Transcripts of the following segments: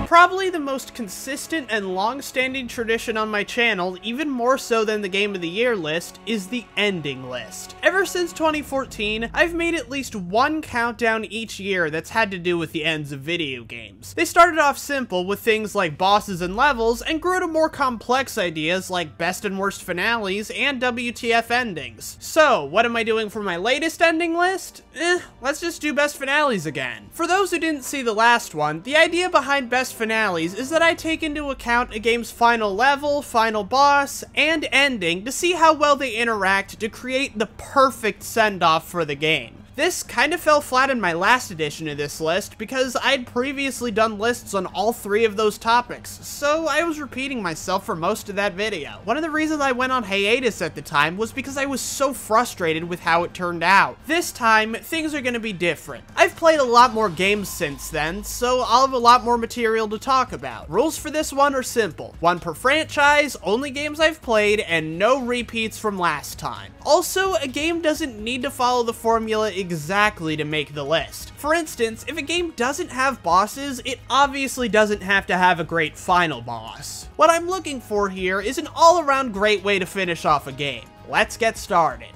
Probably the most consistent and long-standing tradition on my channel, even more so than the Game of the Year list, is the ending list. Ever since 2014, I've made at least one countdown each year that's had to do with the ends of video games. They started off simple with things like bosses and levels, and grew to more complex ideas like best and worst finales and WTF endings. So, what am I doing for my latest ending list? Let's just do best finales again. For those who didn't see the last one, the idea behind best finales is that I take into account a game's final level, final boss, and ending to see how well they interact to create the perfect send-off for the game. This kind of fell flat in my last edition of this list because I'd previously done lists on all three of those topics, so I was repeating myself for most of that video. One of the reasons I went on hiatus at the time was because I was so frustrated with how it turned out. This time, things are gonna be different. I've played a lot more games since then, so I'll have a lot more material to talk about. Rules for this one are simple. One per franchise, only games I've played, and no repeats from last time. Also, a game doesn't need to follow the formula exactly to make the list. For instance, if a game doesn't have bosses, it obviously doesn't have to have a great final boss. What I'm looking for here is an all-around great way to finish off a game. Let's get started.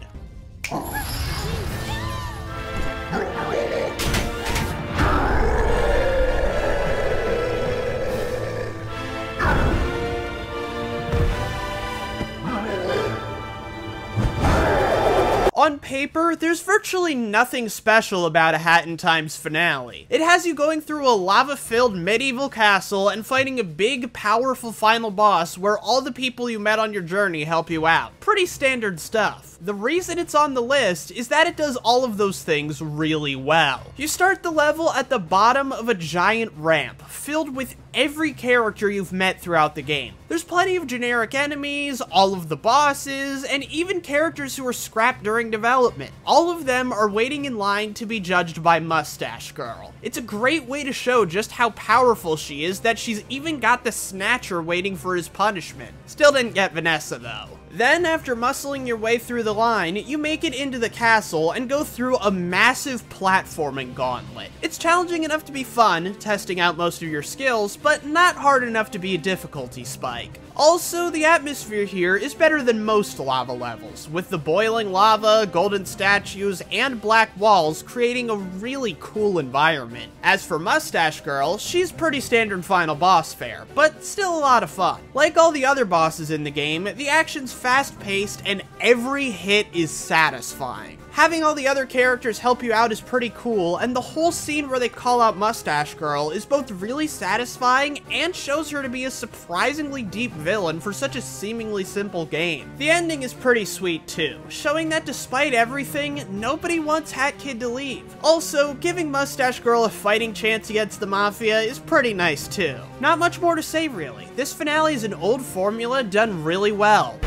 On paper, there's virtually nothing special about A Hat in Time's finale. It has you going through a lava-filled medieval castle and fighting a big, powerful final boss where all the people you met on your journey help you out. Pretty standard stuff. The reason it's on the list is that it does all of those things really well. You start the level at the bottom of a giant ramp, filled with every character you've met throughout the game. There's plenty of generic enemies, all of the bosses, and even characters who were scrapped during development. All of them are waiting in line to be judged by Mustache Girl. It's a great way to show just how powerful she is that she's even got the Snatcher waiting for his punishment. Still didn't get Vanessa though. Then, after muscling your way through the line, you make it into the castle and go through a massive platforming gauntlet. It's challenging enough to be fun, testing out most of your skills, but not hard enough to be a difficulty spike. Also, the atmosphere here is better than most lava levels, with the boiling lava, golden statues, and black walls creating a really cool environment. As for Mustache Girl, she's pretty standard final boss fare, but still a lot of fun. Like all the other bosses in the game, the action's fast-paced and every hit is satisfying. Having all the other characters help you out is pretty cool, and the whole scene where they call out Mustache Girl is both really satisfying and shows her to be a surprisingly deep villain for such a seemingly simple game. The ending is pretty sweet too, showing that despite everything, nobody wants Hat Kid to leave. Also, giving Mustache Girl a fighting chance against the Mafia is pretty nice too. Not much more to say really. This finale is an old formula done really well.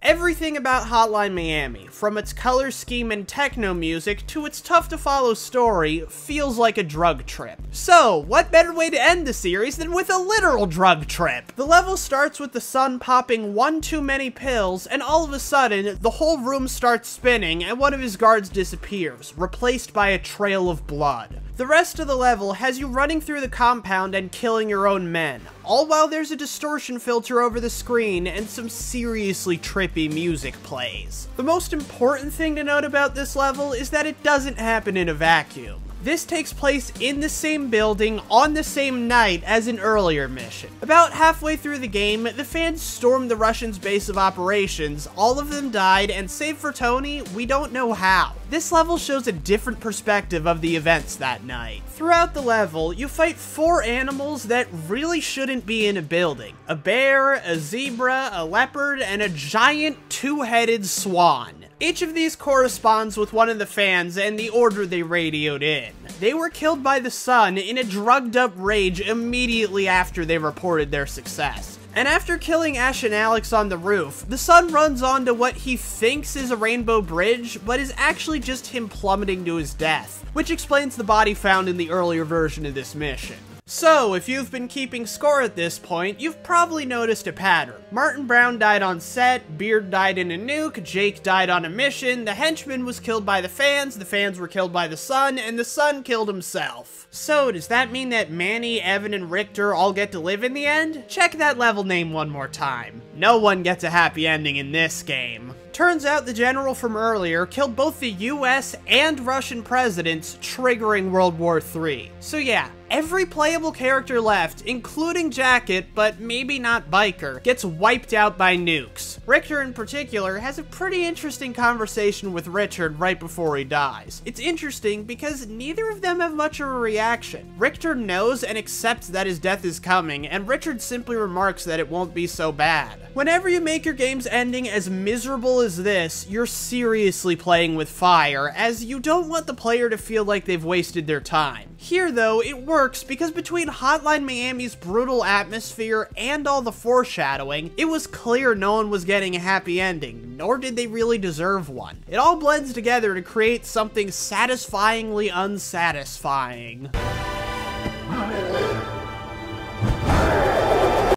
Everything about Hotline Miami, from its color scheme and techno music to its tough-to-follow story, feels like a drug trip. So, what better way to end the series than with a literal drug trip? The level starts with the sun popping one too many pills, and all of a sudden, the whole room starts spinning and one of his guards disappears, replaced by a trail of blood. The rest of the level has you running through the compound and killing your own men, all while there's a distortion filter over the screen and some seriously trippy music plays. The most important thing to note about this level is that it doesn't happen in a vacuum. This takes place in the same building on the same night as an earlier mission. About halfway through the game, the fans stormed the Russians' base of operations, all of them died, and save for Tony, we don't know how. This level shows a different perspective of the events that night. Throughout the level, you fight 4 animals that really shouldn't be in a building. A bear, a zebra, a leopard, and a giant 2-headed swan. Each of these corresponds with one of the fans and the order they radioed in. They were killed by the sun in a drugged-up rage immediately after they reported their success. And after killing Ash and Alex on the roof, the sun runs onto what he thinks is a rainbow bridge, but is actually just him plummeting to his death, which explains the body found in the earlier version of this mission. So, if you've been keeping score at this point, you've probably noticed a pattern. Martin Brown died on set, Beard died in a nuke, Jake died on a mission, the henchman was killed by the fans were killed by the sun, and the sun killed himself. So, does that mean that Manny, Evan, and Richter all get to live in the end? Check that level name one more time. No one gets a happy ending in this game. Turns out the general from earlier killed both the US and Russian presidents, triggering World War III. So yeah, every playable character left, including Jacket, but maybe not Biker, gets wiped out by nukes. Richter in particular has a pretty interesting conversation with Richard right before he dies. It's interesting because neither of them have much of a reaction. Richter knows and accepts that his death is coming, and Richard simply remarks that it won't be so bad. Whenever you make your game's ending as miserable as this, you're seriously playing with fire, as you don't want the player to feel like they've wasted their time. Here though, it works because between Hotline Miami's brutal atmosphere and all the foreshadowing, it was clear no one was getting a happy ending, nor did they really deserve one. It all blends together to create something satisfyingly unsatisfying.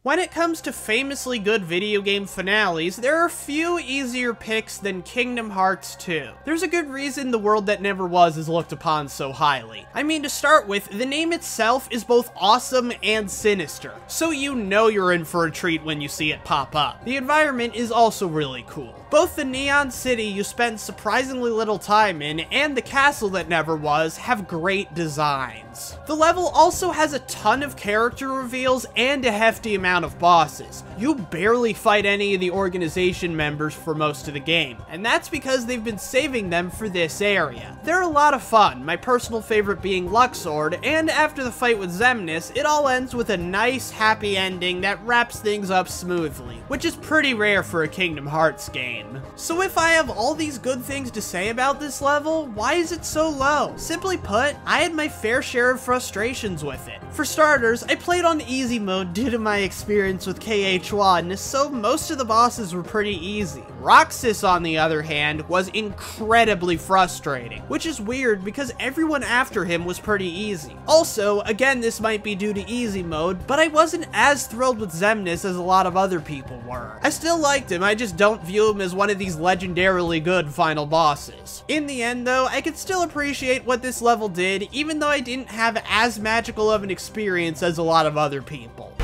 When it comes to famously good video game finales, there are few easier picks than Kingdom Hearts 2. There's a good reason The World That Never Was is looked upon so highly. I mean, to start with, the name itself is both awesome and sinister, so you know you're in for a treat when you see it pop up. The environment is also really cool. Both the Neon City you spend surprisingly little time in and the castle that never was have great designs. The level also has a ton of character reveals and a hefty amount of bosses. You barely fight any of the organization members for most of the game, and that's because they've been saving them for this area. They're a lot of fun, my personal favorite being Luxord, and after the fight with Xemnas, it all ends with a nice, happy ending that wraps things up smoothly, which is pretty rare for a Kingdom Hearts game. So if I have all these good things to say about this level, why is it so low? Simply put, I had my fair share of frustrations with it. For starters, I played on easy mode due to my experience with KH1, so most of the bosses were pretty easy. Roxas, on the other hand, was incredibly frustrating, which is weird because everyone after him was pretty easy. Also, again, this might be due to easy mode, but I wasn't as thrilled with Xemnas as a lot of other people were. I still liked him, I just don't view him as one of these legendarily good final bosses. In the end though, I could still appreciate what this level did, even though I didn't have as magical of an experience as a lot of other people.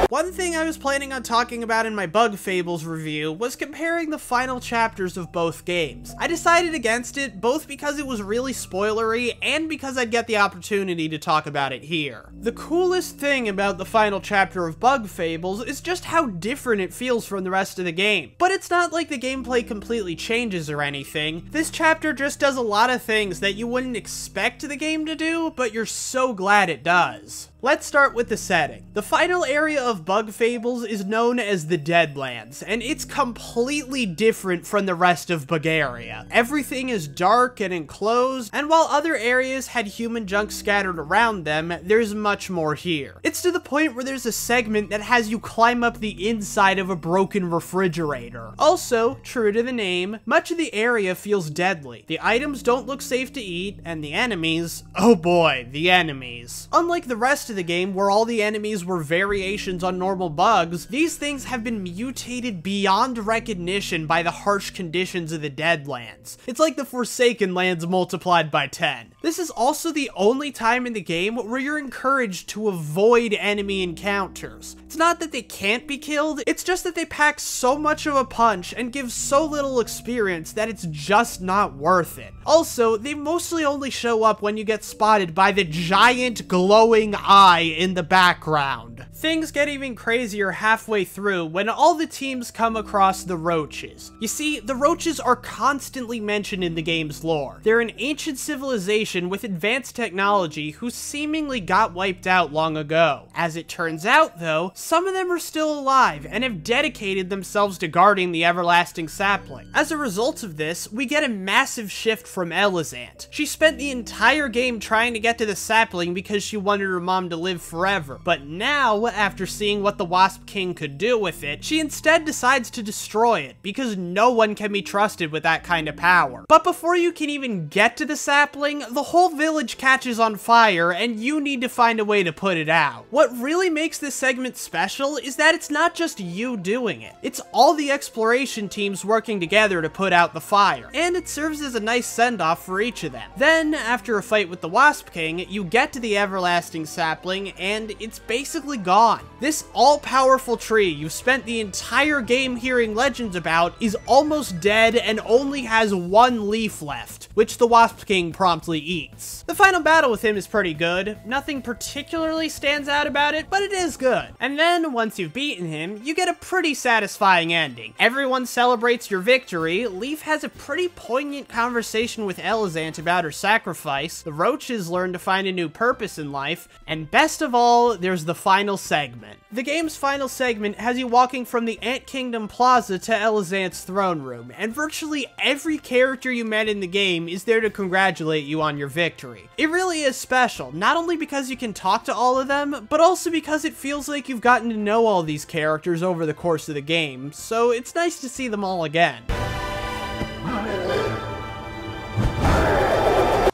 One thing I was planning on talking about in my Bug Fables review was comparing the final chapters of both games. I decided against it both because it was really spoilery and because I'd get the opportunity to talk about it here. The coolest thing about the final chapter of Bug Fables is just how different it feels from the rest of the game. But it's not like the gameplay completely changes or anything. This chapter just does a lot of things that you wouldn't expect the game to do, but you're so glad it does. Let's start with the setting. The final area of Bug Fables is known as the Deadlands, and it's completely different from the rest of Bulgaria. Everything is dark and enclosed, and while other areas had human junk scattered around them, there's much more here. It's to the point where there's a segment that has you climb up the inside of a broken refrigerator. Also, true to the name, much of the area feels deadly. The items don't look safe to eat, and the enemies, oh boy, the enemies. Unlike the rest of the game where all the enemies were variations on normal bugs, these things have been mutated beyond recognition by the harsh conditions of the Deadlands. It's like the Forsaken Lands multiplied by 10. This is also the only time in the game where you're encouraged to avoid enemy encounters. It's not that they can't be killed, it's just that they pack so much of a punch and give so little experience that it's just not worth it. Also, they mostly only show up when you get spotted by the giant glowing eye in the background. Things get even crazier halfway through when all the teams come across the Roaches. You see, the Roaches are constantly mentioned in the game's lore. They're an ancient civilization with advanced technology who seemingly got wiped out long ago. As it turns out though, some of them are still alive and have dedicated themselves to guarding the everlasting sapling. As a result of this, we get a massive shift from Elizant. She spent the entire game trying to get to the sapling because she wanted her mom to live forever. But now, after seeing what the Wasp King could do with it, she instead decides to destroy it, because no one can be trusted with that kind of power. But before you can even get to the sapling, the whole village catches on fire, and you need to find a way to put it out. What really makes this segment special is that it's not just you doing it. It's all the exploration teams working together to put out the fire, and it serves as a nice send-off for each of them. Then, after a fight with the Wasp King, you get to the everlasting sapling, and it's basically gone. This all-powerful tree you've spent the entire game hearing legends about is almost dead and only has one leaf left, which the Wasp King promptly eats. The final battle with him is pretty good. Nothing particularly stands out about it, but it is good. And then, once you've beaten him, you get a pretty satisfying ending. Everyone celebrates your victory, Leaf has a pretty poignant conversation with Elizant about her sacrifice, the roaches learn to find a new purpose in life, and best of all, there's the final segment. The game's final segment has you walking from the Ant Kingdom Plaza to Elizant's throne room, and virtually every character you met in the game is there to congratulate you on your victory. It really is special, not only because you can talk to all of them, but also because it feels like you've gotten to know all these characters over the course of the game, so it's nice to see them all again.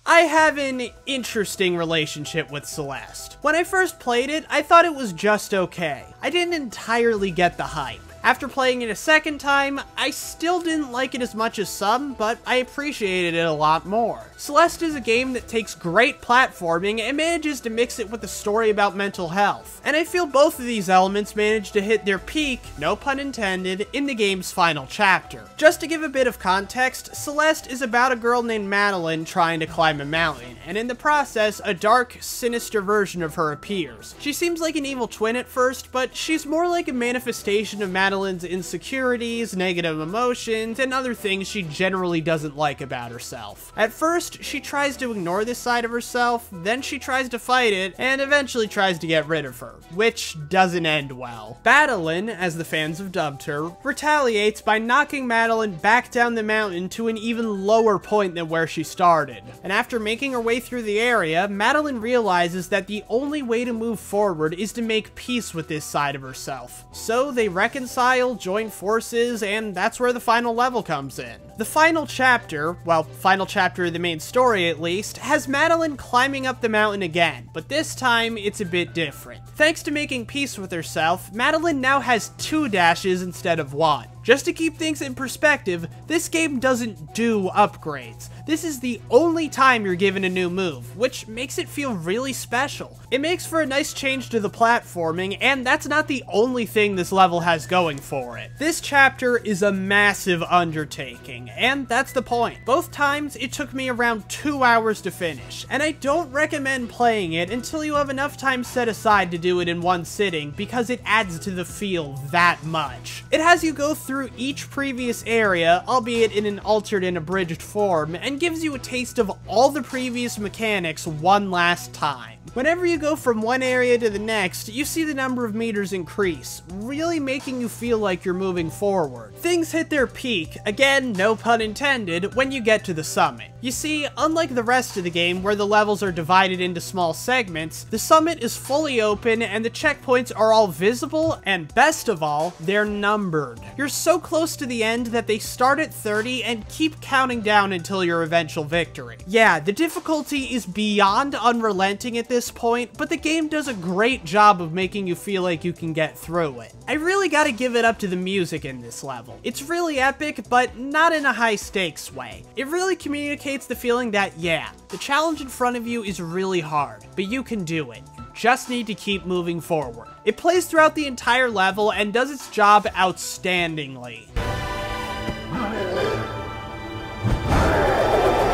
I have an interesting relationship with Celeste. When I first played it, I thought it was just okay. I didn't entirely get the hype. After playing it a second time, I still didn't like it as much as some, but I appreciated it a lot more. Celeste is a game that takes great platforming and manages to mix it with a story about mental health, and I feel both of these elements manage to hit their peak, no pun intended, in the game's final chapter. Just to give a bit of context, Celeste is about a girl named Madeline trying to climb a mountain, and in the process, a dark, sinister version of her appears. She seems like an evil twin at first, but she's more like a manifestation of Madeline's insecurities, negative emotions, and other things she generally doesn't like about herself. At first, she tries to ignore this side of herself, then she tries to fight it, and eventually tries to get rid of her, which doesn't end well. Madeline, as the fans have dubbed her, retaliates by knocking Madeline back down the mountain to an even lower point than where she started. And after making her way through the area, Madeline realizes that the only way to move forward is to make peace with this side of herself. So they reconcile, join forces, and that's where the final level comes in. The final chapter, well, final chapter of the main story at least, has Madeline climbing up the mountain again, but this time it's a bit different. Thanks to making peace with herself, Madeline now has 2 dashes instead of 1. Just to keep things in perspective, this game doesn't do upgrades. This is the only time you're given a new move, which makes it feel really special. It makes for a nice change to the platforming, and that's not the only thing this level has going for it. This chapter is a massive undertaking, and that's the point. Both times, it took me around 2 hours to finish, and I don't recommend playing it until you have enough time set aside to do it in one sitting, because it adds to the feel that much. It has you go through each previous area, albeit in an altered and abridged form, and gives you a taste of all the previous mechanics one last time. Whenever you go from one area to the next, you see the number of meters increase, really making you feel like you're moving forward. Things hit their peak, again, no pun intended, when you get to the summit. You see, unlike the rest of the game where the levels are divided into small segments, the summit is fully open and the checkpoints are all visible, and best of all, they're numbered. You're so close to the end that they start at 30 and keep counting down until your eventual victory. Yeah, the difficulty is beyond unrelenting at this point, but the game does a great job of making you feel like you can get through it. I really gotta give it up to the music in this level. It's really epic, but not in a high stakes way. It really communicates the feeling that, yeah, the challenge in front of you is really hard, but you can do it. You just need to keep moving forward. It plays throughout the entire level and does its job outstandingly.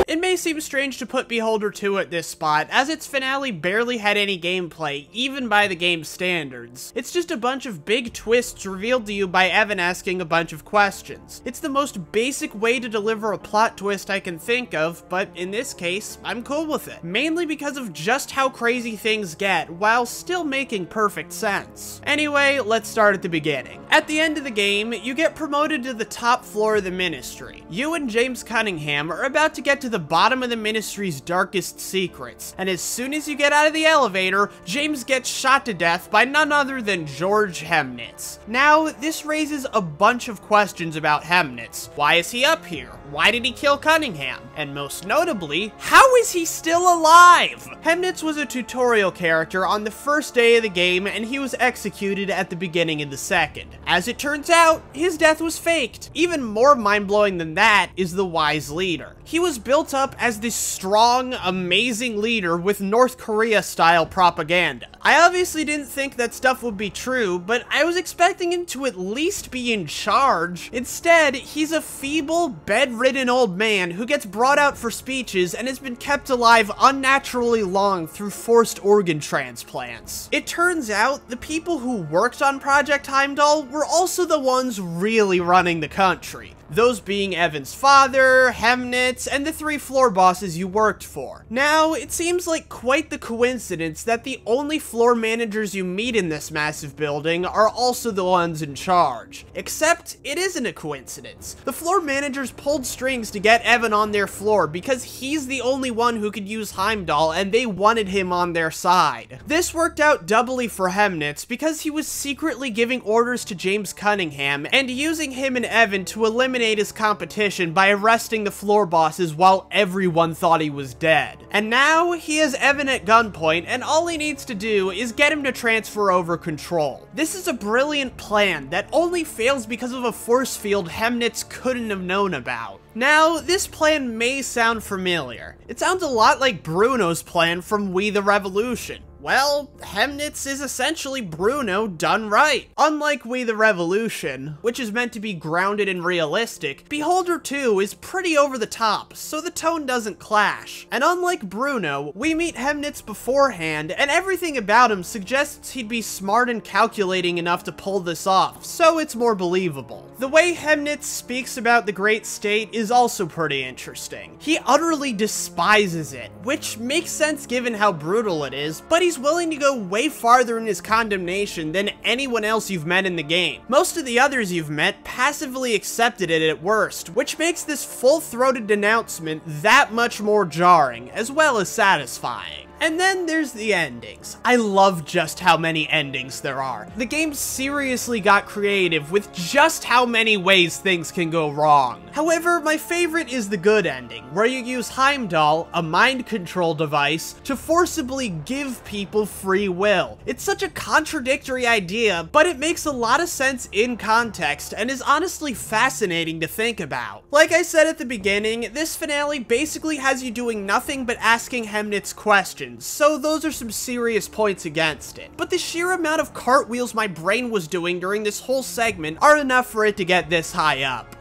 It may seem strange to put Beholder 2 at this spot, as its finale barely had any gameplay, even by the game's standards. It's just a bunch of big twists revealed to you by Evan asking a bunch of questions. It's the most basic way to deliver a plot twist I can think of, but in this case, I'm cool with it. Mainly because of just how crazy things get, while still making perfect sense. Anyway, let's start at the beginning. At the end of the game, you get promoted to the top floor of the Ministry. You and James Cunningham are about to get to the bottom of the Ministry's darkest secrets, and as soon as you get out of the elevator, James gets shot to death by none other than George Hemnitz. Now, this raises a bunch of questions about Hemnitz. Why is he up here? Why did he kill Cunningham? And most notably, how is he still alive? Hemnitz was a tutorial character on the first day of the game, and he was executed at the beginning of the second. As it turns out, his death was faked. Even more mind-blowing than that is the Wise Leader. He was built up as this strong, amazing leader with North Korea-style propaganda. I obviously didn't think that stuff would be true, but I was expecting him to at least be in charge. Instead, he's a feeble, bedridden old man who gets brought out for speeches and has been kept alive unnaturally long through forced organ transplants. It turns out the people who worked on Project Heimdall were also the ones really running the country. Those being Evan's father, Hemnitz, and the 3 floor bosses you worked for. Now, it seems like quite the coincidence that the only floor managers you meet in this massive building are also the ones in charge. Except, it isn't a coincidence. The floor managers pulled strings to get Evan on their floor because he's the only one who could use Heimdall and they wanted him on their side. This worked out doubly for Hemnitz because he was secretly giving orders to James Cunningham and using him and Evan to eliminate his competition by arresting the floor bosses while everyone thought he was dead. And now, he has Evan at gunpoint, and all he needs to do is get him to transfer over control. This is a brilliant plan that only fails because of a force field Hemnitz couldn't have known about. Now, this plan may sound familiar. It sounds a lot like Bruno's plan from We the Revolution. Well, Hemnitz is essentially Bruno done right. Unlike We the Revolution, which is meant to be grounded and realistic, Beholder 2 is pretty over the top, so the tone doesn't clash. And unlike Bruno, we meet Hemnitz beforehand, and everything about him suggests he'd be smart and calculating enough to pull this off, so it's more believable. The way Hemnitz speaks about the Great State is also pretty interesting. He utterly despises it, which makes sense given how brutal it is, but he's willing to go way farther in his condemnation than anyone else you've met in the game. Most of the others you've met passively accepted it at worst, which makes this full-throated denouncement that much more jarring, as well as satisfying. And then there's the endings. I love just how many endings there are. The game seriously got creative with just how many ways things can go wrong. However, my favorite is the good ending, where you use Heimdall, a mind control device, to forcibly give people free will. It's such a contradictory idea, but it makes a lot of sense in context and is honestly fascinating to think about. Like I said at the beginning, this finale basically has you doing nothing but asking Hemnitz questions, so those are some serious points against it. But the sheer amount of cartwheels my brain was doing during this whole segment are enough for it to get this high up.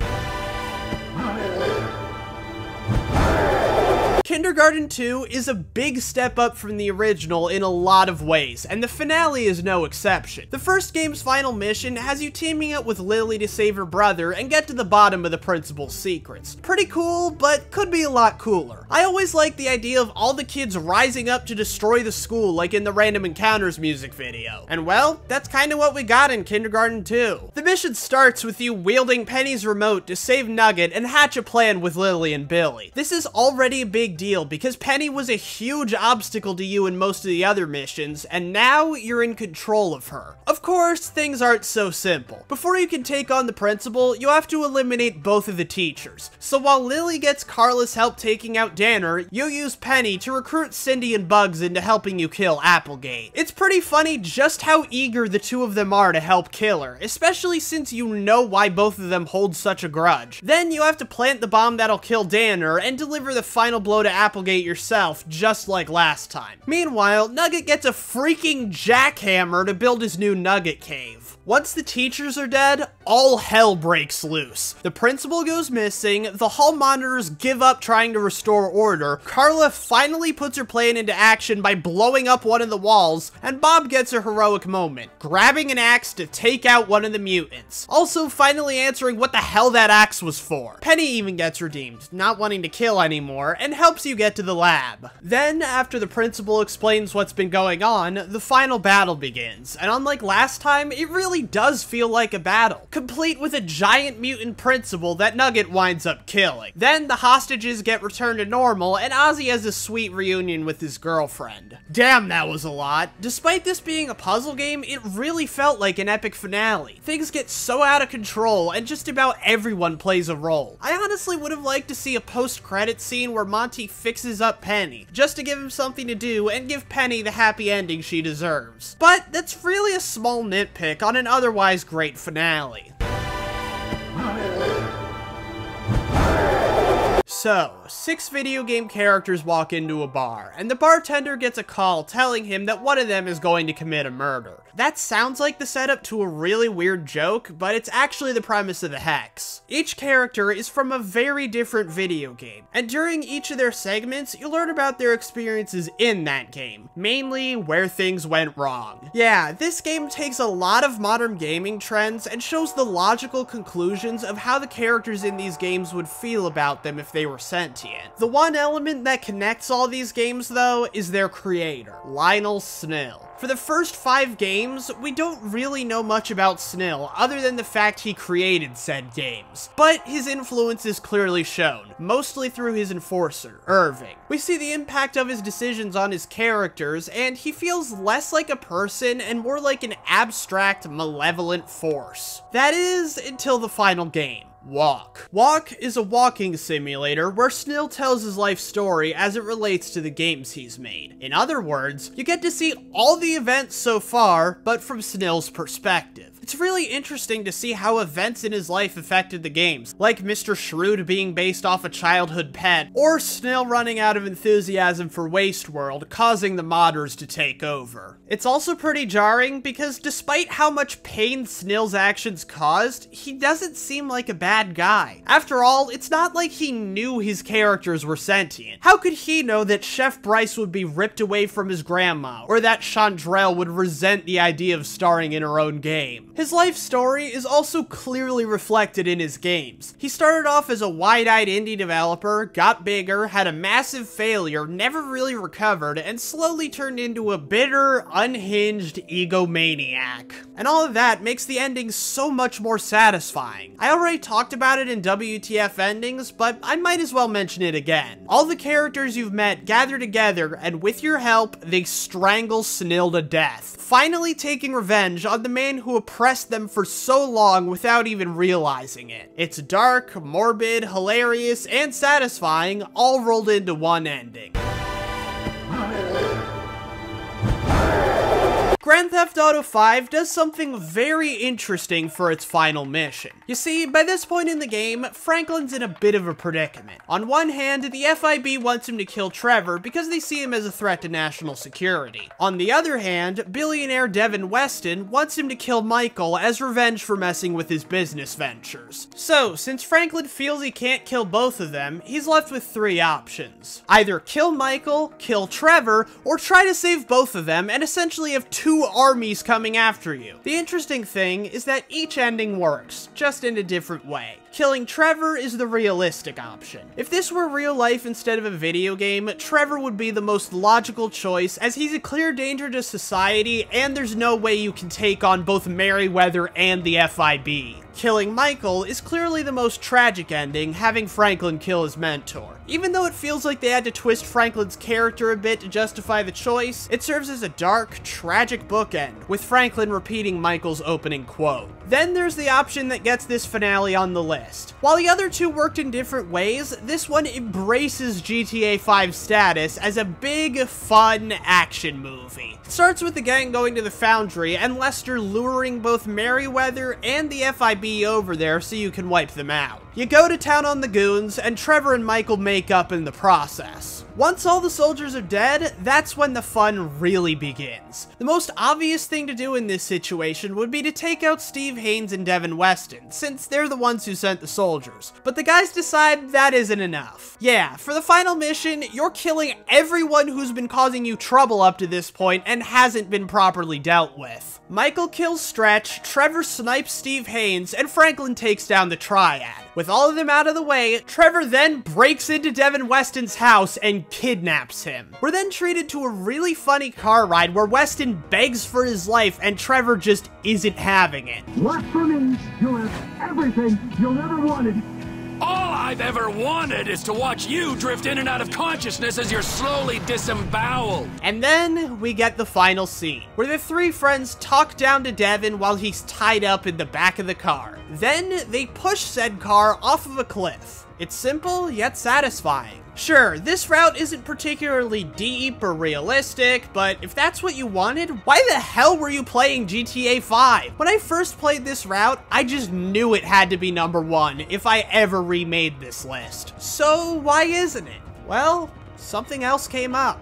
Kindergarten 2 is a big step up from the original in a lot of ways, and the finale is no exception. The first game's final mission has you teaming up with Lily to save her brother and get to the bottom of the principal's secrets. Pretty cool, but could be a lot cooler. I always liked the idea of all the kids rising up to destroy the school like in the Random Encounters music video. And well, that's kinda what we got in Kindergarten 2. The mission starts with you wielding Penny's remote to save Nugget and hatch a plan with Lily and Billy. This is already a big deal because Penny was a huge obstacle to you in most of the other missions, and now you're in control of her. Of course, things aren't so simple. Before you can take on the principal, you have to eliminate both of the teachers. So while Lily gets Carla's help taking out Danner, you use Penny to recruit Cindy and Bugs into helping you kill Applegate. It's pretty funny just how eager the two of them are to help kill her, especially since you know why both of them hold such a grudge. Then you have to plant the bomb that'll kill Danner and deliver the final blow to Applegate yourself, just like last time. Meanwhile, Nugget gets a freaking jackhammer to build his new Nugget Cave. Once the teachers are dead, all hell breaks loose. The principal goes missing, the hall monitors give up trying to restore order, Carla finally puts her plan into action by blowing up one of the walls, and Bob gets a heroic moment, grabbing an axe to take out one of the mutants. Also finally answering what the hell that axe was for. Penny even gets redeemed, not wanting to kill anymore, and helps helps you get to the lab. Then, after the principal explains what's been going on, the final battle begins, and unlike last time, it really does feel like a battle, complete with a giant mutant principal that Nugget winds up killing. Then the hostages get returned to normal, and Ozzy has a sweet reunion with his girlfriend. Damn, that was a lot. Despite this being a puzzle game, it really felt like an epic finale. Things get so out of control, and just about everyone plays a role. I honestly would have liked to see a post-credit scene where Monty fixes up Penny, just to give him something to do and give Penny the happy ending she deserves. But that's really a small nitpick on an otherwise great finale. So, 6 video game characters walk into a bar, and the bartender gets a call telling him that one of them is going to commit a murder. That sounds like the setup to a really weird joke, but it's actually the premise of the Hex. Each character is from a very different video game, and during each of their segments, you learn about their experiences in that game, mainly where things went wrong. Yeah, this game takes a lot of modern gaming trends and shows the logical conclusions of how the characters in these games would feel about them if they were sentient. The one element that connects all these games, though, is their creator, Lionel Snill. For the first 5 games, we don't really know much about Snill other than the fact he created said games, but his influence is clearly shown, mostly through his enforcer, Irving. We see the impact of his decisions on his characters, and he feels less like a person and more like an abstract, malevolent force. That is, until the final game. Walk. Walk is a walking simulator where Snill tells his life story as it relates to the games he's made. In other words, you get to see all the events so far, but from Snill's perspective. It's really interesting to see how events in his life affected the games, like Mr. Shrewd being based off a childhood pet, or Snill running out of enthusiasm for Wasteworld, causing the modders to take over. It's also pretty jarring because despite how much pain Snill's actions caused, he doesn't seem like a bad guy. After all, it's not like he knew his characters were sentient. How could he know that Chef Bryce would be ripped away from his grandma, or that Chandrell would resent the idea of starring in her own game? His life story is also clearly reflected in his games. He started off as a wide-eyed indie developer, got bigger, had a massive failure, never really recovered, and slowly turned into a bitter, unhinged egomaniac. And all of that makes the ending so much more satisfying. I already talked about it in WTF Endings, but I might as well mention it again. All the characters you've met gather together, and with your help, they strangle Snill to death, finally taking revenge on the man who oppressed them for so long without even realizing it. It's dark, morbid, hilarious, and satisfying, all rolled into one ending. Grand Theft Auto 5 does something very interesting for its final mission. You see, by this point in the game, Franklin's in a bit of a predicament. On one hand, the FIB wants him to kill Trevor because they see him as a threat to national security. On the other hand, billionaire Devin Weston wants him to kill Michael as revenge for messing with his business ventures. So, since Franklin feels he can't kill both of them, he's left with 3 options. Either kill Michael, kill Trevor, or try to save both of them and essentially have 2 armies coming after you. The interesting thing is that each ending works, just in a different way. Killing Trevor is the realistic option. If this were real life instead of a video game, Trevor would be the most logical choice as he's a clear danger to society and there's no way you can take on both Merryweather and the FIB. Killing Michael is clearly the most tragic ending, having Franklin kill his mentor. Even though it feels like they had to twist Franklin's character a bit to justify the choice, it serves as a dark, tragic bookend, with Franklin repeating Michael's opening quote. Then there's the option that gets this finale on the list. While the other 2 worked in different ways, this one embraces GTA 5 status as a big, fun action movie. It starts with the gang going to the Foundry and Lester luring both Merryweather and the FIB over there so you can wipe them out. You go to town on the goons, and Trevor and Michael make up in the process. Once all the soldiers are dead, that's when the fun really begins. The most obvious thing to do in this situation would be to take out Steve Haynes and Devin Weston, since they're the ones who sent the soldiers. But the guys decide that isn't enough. Yeah, for the final mission, you're killing everyone who's been causing you trouble up to this point and hasn't been properly dealt with. Michael kills Stretch, Trevor snipes Steve Haynes, and Franklin takes down the Triad. With all of them out of the way, Trevor then breaks into Devin Weston's house and kidnaps him. We're then treated to a really funny car ride where Weston begs for his life and Trevor just isn't having it. Work for me, you'll have everything you'll ever wanted. All I've ever wanted is to watch you drift in and out of consciousness as you're slowly disemboweled. And then we get the final scene, where the three friends talk down to Devin while he's tied up in the back of the car. Then they push said car off of a cliff. It's simple, yet satisfying. Sure, this route isn't particularly deep or realistic, but if that's what you wanted, why the hell were you playing GTA 5? When I first played this route, I just knew it had to be #1 if I ever remade this list. So why isn't it? Well, something else came up.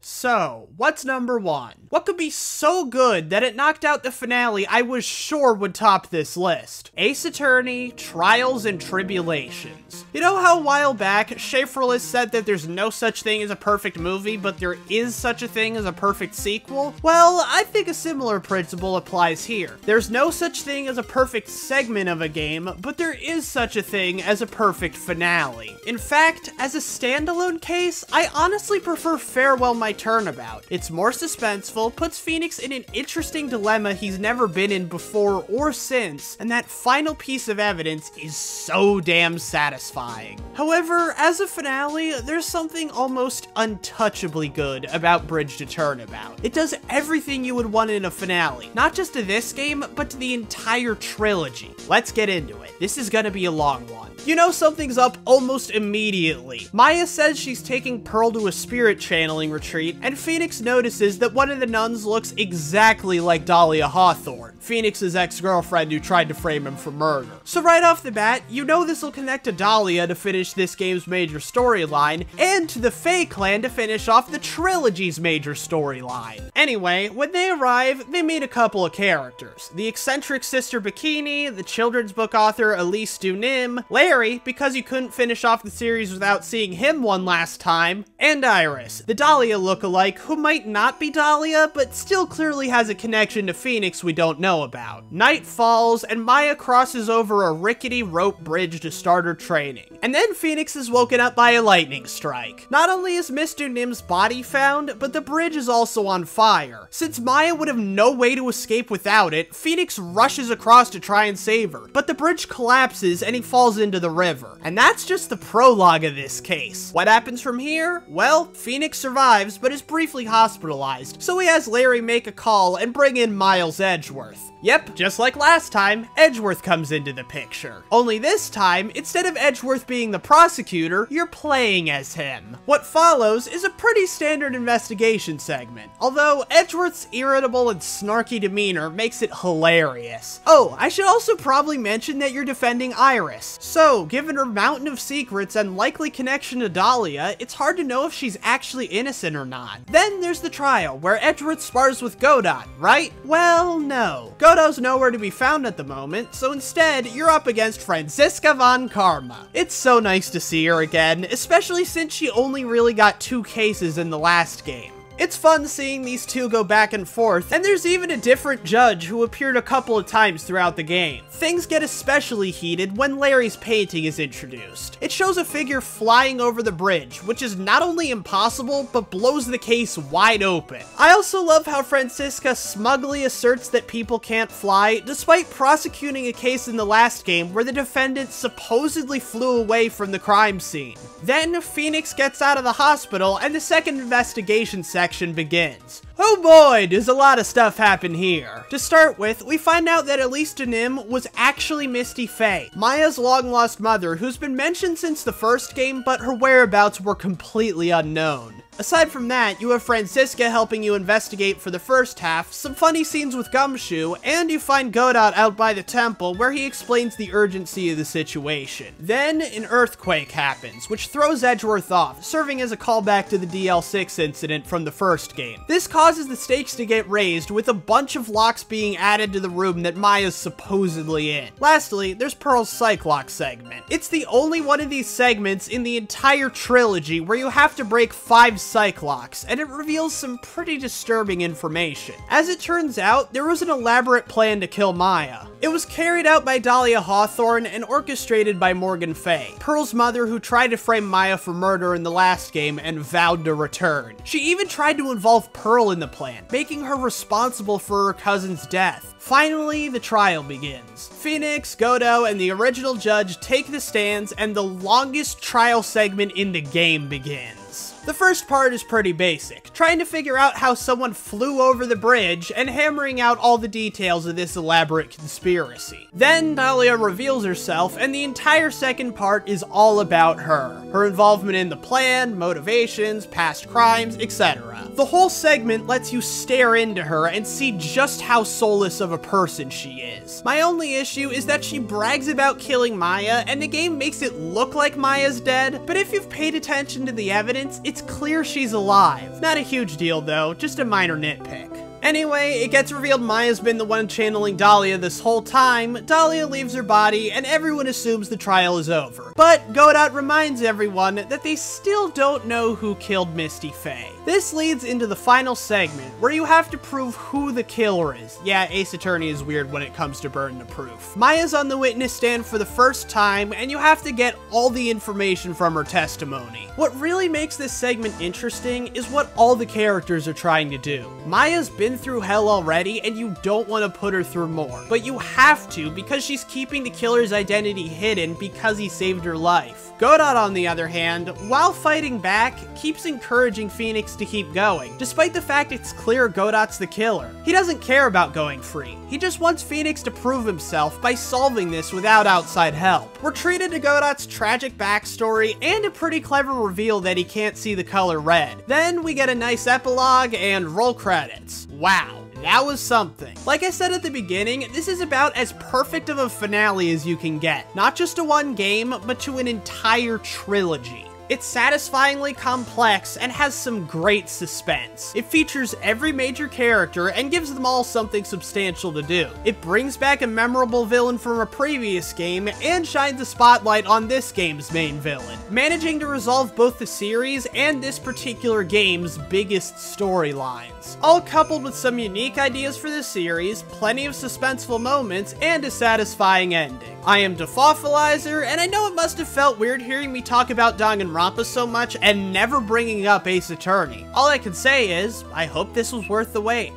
So, what's #1? What could be so good that it knocked out the finale I was sure would top this list? Ace Attorney, Trials, and Tribulations. You know how a while back, Schaeferless said that there's no such thing as a perfect movie, but there is such a thing as a perfect sequel? Well, I think a similar principle applies here. There's no such thing as a perfect segment of a game, but there is such a thing as a perfect finale. In fact, as a standalone case, I honestly prefer Farewell My Turnabout. It's more suspenseful, puts Phoenix in an interesting dilemma he's never been in before or since, and that final piece of evidence is so damn satisfying. However, as a finale, there's something almost untouchably good about Bridge to Turnabout. It does everything you would want in a finale, not just to this game, but to the entire trilogy. Let's get into it. This is gonna be a long one. You know something's up almost immediately. Maya says she's taking Pearl to a spirit channeling retreat, and Phoenix notices that one of the nuns looks exactly like Dahlia Hawthorne, Phoenix's ex-girlfriend who tried to frame him for murder. So right off the bat, you know this will connect to Dahlia to finish this game's major storyline, and to the Fae clan to finish off the trilogy's major storyline. Anyway, when they arrive, they meet a couple of characters. The eccentric Sister Bikini, the children's book author Elise Dunim, Larry, because you couldn't finish off the series without seeing him one last time, and Iris, the Dahlia lookalike who might not be Dahlia, but still clearly has a connection to Phoenix we don't know about. Night falls, and Maya crosses over a rickety rope bridge to start her training. And then Phoenix is woken up by a lightning strike. Not only is Miss Dunim's body found, but the bridge is also on fire. Since Maya would have no way to escape without it, Phoenix rushes across to try and save her, but the bridge collapses and he falls into the river. And that's just the prologue of this case. What happens from here? Well, Phoenix survives, but is briefly hospitalized, so he has Larry make a call and bring in Miles Edgeworth. Yep, just like last time, Edgeworth comes into the picture. Only this time, instead of Edgeworth being the prosecutor, you're playing as him. What follows is a pretty standard investigation segment, although Edgeworth's irritable and snarky demeanor makes it hilarious. Oh, I should also probably mention that you're defending Iris. So, given her mountain of secrets and likely connection to Dahlia, it's hard to know if she's actually innocent or not. Then there's the trial, where Edgeworth spars with Godot, right? Well, no. Godot's nowhere to be found at the moment, so instead, you're up against Franziska von Karma. It's so nice to see her again, especially since she only really got 2 cases in the last game. It's fun seeing these two go back and forth, and there's even a different judge who appeared a couple of times throughout the game. Things get especially heated when Larry's painting is introduced. It shows a figure flying over the bridge, which is not only impossible, but blows the case wide open. I also love how Franziska smugly asserts that people can't fly, despite prosecuting a case in the last game where the defendant supposedly flew away from the crime scene. Then, Phoenix gets out of the hospital, and the second investigation section begins. Oh boy, does a lot of stuff happen here. To start with, we find out that Elise Dunim was actually Misty Faye, Maya's long-lost mother, who's been mentioned since the first game, but her whereabouts were completely unknown. Aside from that, you have Franziska helping you investigate for the first half, some funny scenes with Gumshoe, and you find Godot out by the temple where he explains the urgency of the situation. Then, an earthquake happens, which throws Edgeworth off, serving as a callback to the DL6 incident from the first game. This causes the stakes to get raised, with a bunch of locks being added to the room that Maya's supposedly in. Lastly, there's Pearl's Psych Lock segment. It's the only one of these segments in the entire trilogy where you have to break 5 psych locks, and it reveals some pretty disturbing information. As it turns out, there was an elaborate plan to kill Maya. It was carried out by Dahlia Hawthorne and orchestrated by Morgan Fay, Pearl's mother who tried to frame Maya for murder in the last game and vowed to return. She even tried to involve Pearl in the plan, making her responsible for her cousin's death. Finally, the trial begins. Phoenix, Godot, and the original judge take the stands, and the longest trial segment in the game begins. The first part is pretty basic, trying to figure out how someone flew over the bridge and hammering out all the details of this elaborate conspiracy. Then Dahlia reveals herself, and the entire second part is all about her involvement in the plan, motivations, past crimes, etc. The whole segment lets you stare into her and see just how soulless of a person she is. My only issue is that she brags about killing Maya, and the game makes it look like Maya's dead, but if you've paid attention to the evidence, it's clear she's alive. Not a huge deal though, just a minor nitpick. Anyway, it gets revealed Maya's been the one channeling Dahlia this whole time, Dahlia leaves her body, and everyone assumes the trial is over. But Godot reminds everyone that they still don't know who killed Misty Faye. This leads into the final segment, where you have to prove who the killer is. Yeah, Ace Attorney is weird when it comes to burden of proof. Maya's on the witness stand for the first time, and you have to get all the information from her testimony. What really makes this segment interesting is what all the characters are trying to do. Maya's been through hell already, and you don't want to put her through more. But you have to, because she's keeping the killer's identity hidden because he saved her life. Godot, on the other hand, while fighting back, keeps encouraging Phoenix to keep going, despite the fact it's clear Godot's the killer. He doesn't care about going free. He just wants Phoenix to prove himself by solving this without outside help. We're treated to Godot's tragic backstory and a pretty clever reveal that he can't see the color red. Then we get a nice epilogue and roll credits. Wow. That was something. Like I said at the beginning, this is about as perfect of a finale as you can get. Not just to one game, but to an entire trilogy. It's satisfyingly complex and has some great suspense. It features every major character and gives them all something substantial to do. It brings back a memorable villain from a previous game and shines a spotlight on this game's main villain, managing to resolve both the series and this particular game's biggest storylines. All coupled with some unique ideas for the series, plenty of suspenseful moments, and a satisfying ending. I am Defoffilizer, and I know it must have felt weird hearing me talk about Danganronpa so much and never bringing up Ace Attorney. All I can say is, I hope this was worth the wait.